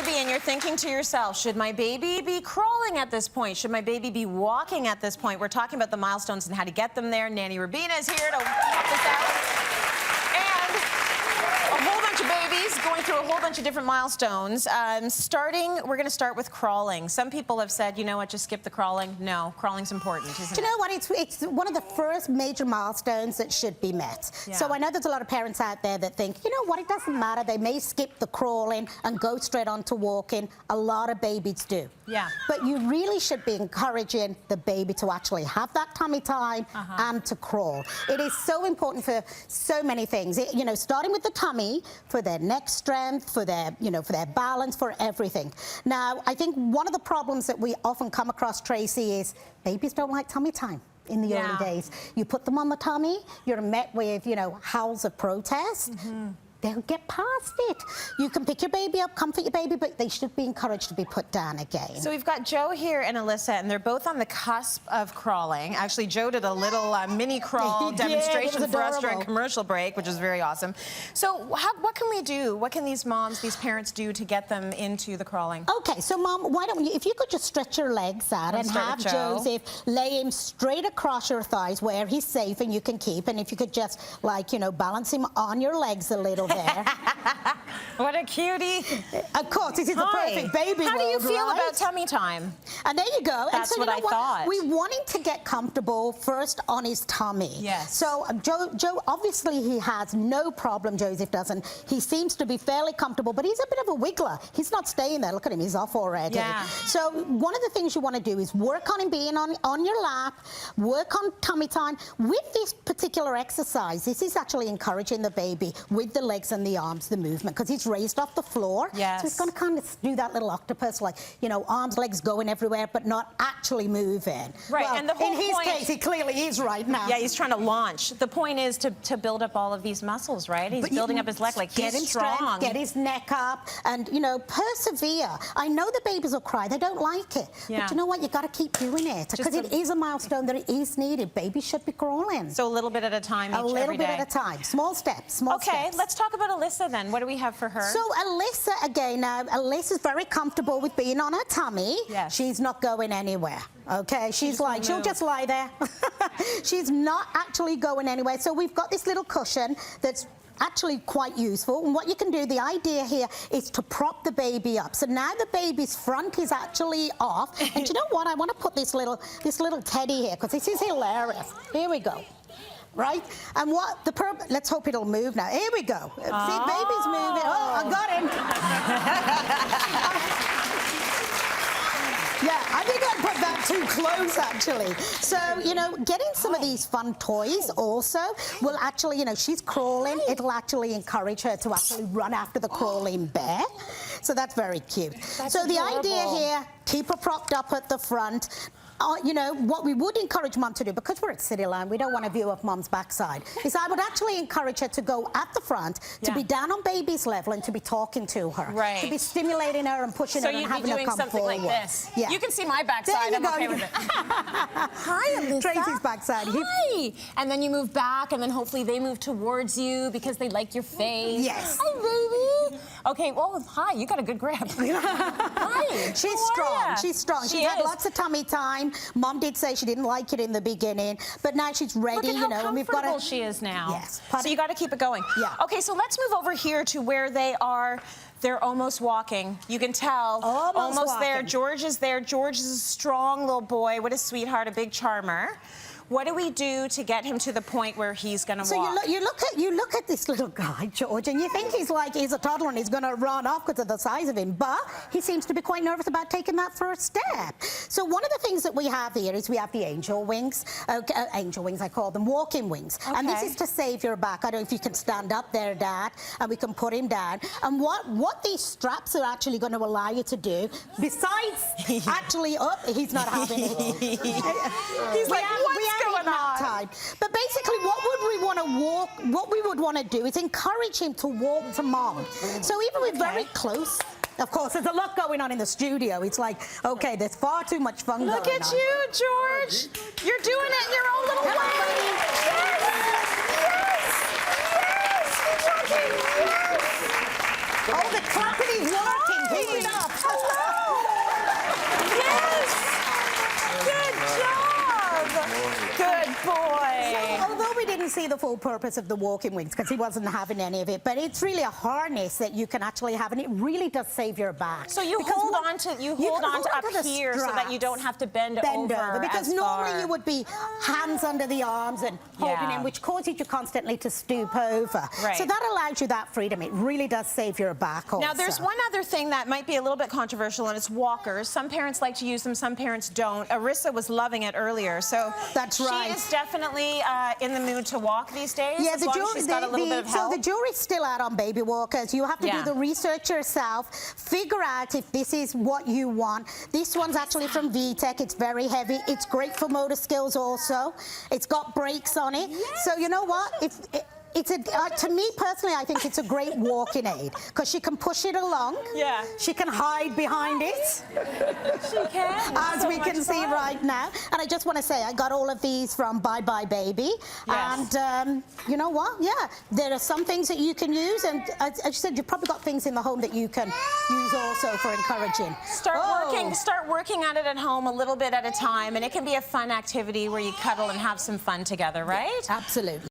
baby and you're thinking to yourself, should my baby be crawling at this point? Should my baby be walking at this point? We're talking about the milestones and how to get them there. Nanny Robina is here to help us out. And a whole bunch of babies going through a whole bunch of different milestones. We're going to start with crawling. Some people have said, you know what, just skip the crawling. No, crawling's important, isn't it? Do you know what? It's one of the first major milestones that should be met. Yeah. So I know there's a lot of parents out there that think, you know what, it doesn't matter. They may skip the crawling and go straight on to walking. A lot of babies do. Yeah. But you really should be encouraging the baby to actually have that tummy time and to crawl. It is so important for so many things. You know, starting with the tummy, for their neck strength, for their, for their balance, for everything. Now, I think one of the problems that we often come across, Tracy, is babies don't like tummy time in the early days. You put them on the tummy, you're met with, howls of protest. They'll get past it. You can pick your baby up, comfort your baby, but they should be encouraged to be put down again. So we've got Joe here and Alyssa, and they're both on the cusp of crawling. Actually, Joe did a little mini crawl demonstration for us during commercial break, which was very awesome. So what can we do? What can these moms, these parents do to get them into the crawling? Okay, so Mom, why don't you, if you could just stretch your legs out and have Joseph lay him straight across your thighs where he's safe and you can keep, and if you could just, balance him on your legs a little there. What a cutie. Of course, this is the perfect baby How do you feel right? about tummy time? And there you go. That's and so, what I thought. We want him to get comfortable first on his tummy. Yes. So Joe, obviously he has no problem, Joseph doesn't. He seems to be fairly comfortable, but he's a bit of a wiggler. He's not staying there. Look at him, he's off already. Yeah. So one of the things you want to do is work on him being on your lap, work on tummy time. With this particular exercise, this is actually encouraging the baby with the legs and the arms, the movement, because he's raised off the floor. Yes. So he's going to kind of do that little octopus, arms, legs going everywhere, but not actually moving. Right, Well, and the whole in his case, he clearly is right now. Yeah, he's trying to launch. The point is to build up all of these muscles, right? He's building up his leg, get him strong. Strength, get his neck up, and, persevere. I know the babies will cry. They don't like it. Yeah. But you know what? You've got to keep doing it, because it is a milestone that it is needed. Babies should be crawling. So a little bit at a time A little bit at a time. Small steps, small steps. Okay, let's talk about Alyssa then. What do we have for her? So Alyssa, again, Alyssa's very comfortable with being on her tummy. Yes. She's not going anywhere, okay? She'll just lie there. She's not actually going anywhere. So we've got this little cushion that's actually quite useful, and what you can do, the idea here is to prop the baby up. So now the baby's front is actually off, and you know what? I want to put this little teddy here, because this is hilarious. Here we go. Right? And let's hope it'll move now. Here we go. See, baby's moving. Oh, I got him. Yeah, I think I put that too close, actually. So, getting some of these fun toys also will actually, she's crawling. It'll actually encourage her to actually run after the crawling bear. So that's very cute. So the idea here, keep her propped up at the front. What we would encourage Mum to do, because we're at Cityline, we don't want a view of Mum's backside, is I would actually encourage her to go at the front, to be down on baby's level and to be talking to her. Right. To be stimulating her and pushing her and having her come forward. So you'd be doing something like this. Yeah. You can see my backside. There you I'm okay go. with it. Hi, Alyssa. Tracy's backside. Hi. And then you move back, and then hopefully they move towards you because they like your face. Yes. Hi, baby. Okay, well, hi. You got a good grip. Hi. She's strong. She's strong. She's had lots of tummy time. Mum did say she didn't like it in the beginning, but now she's ready, Look at how and we've got comfortable she is now. Yes. So you got to keep it going. Yeah. Okay, so let's move over here to where they are. They're almost walking. You can tell. Almost there. George is there. George is a strong little boy. What a sweetheart, a big charmer. What do we do to get him to the point where he's going to walk? So you look at this little guy, George, and you think he's a toddler and he's going to run off because of the size of him, but he seems to be quite nervous about taking that first step. So one of the things that we have here is we have the angel wings. Angel wings, I call them, walking wings. Okay. And this is to save your back. I don't know if you can stand up there, Dad, and we can put him down. And what these straps are actually going to allow you to do, besides actually, he's not having it. He's like, what's going on? Time. But basically, what we would want to do is encourage him to walk to Mom. So even we're very close. Of course, there's a lot going on in the studio. It's like, okay, there's far too much fun going on. Look at you, George. You're doing it in your own little way. Yes! Yes! Yes! You're working. Yes! Oh, the clapping is working. Keep it up. see the full purpose of the walking wings because he wasn't having any of it, but it's really a harness that you can actually have, and it really does save your back. So you hold on to up here so that you don't have to bend over because as normally far. you would be hands under the arms and holding in, which causes you constantly to stoop over. Right. So that allows you that freedom. It really does save your back also. Now, there's one other thing that might be a little bit controversial, and it's walkers. Some parents like to use them, some parents don't. Arissa was loving it earlier, so that's right. She is definitely in the mood to walk these days. Yeah, as long as she's got a little bit of help. So the jury's still out on baby walkers. You have to do the research yourself, figure out if this is what you want. This one's actually from VTech. It's very heavy. It's great for motor skills also. It's got brakes on it. Yes. So you know what? To me personally, I think it's a great walking aid because she can push it along. Yeah. She can hide behind it. She can. As we can see right now. And I just want to say, I got all of these from Bye Bye Baby. Yes. And you know what? Yeah, there are some things that you can use, and as you said, you've probably got things in the home that you can use also for encouraging. Start working at it at home a little bit at a time, and it can be a fun activity where you cuddle and have some fun together, right? Absolutely.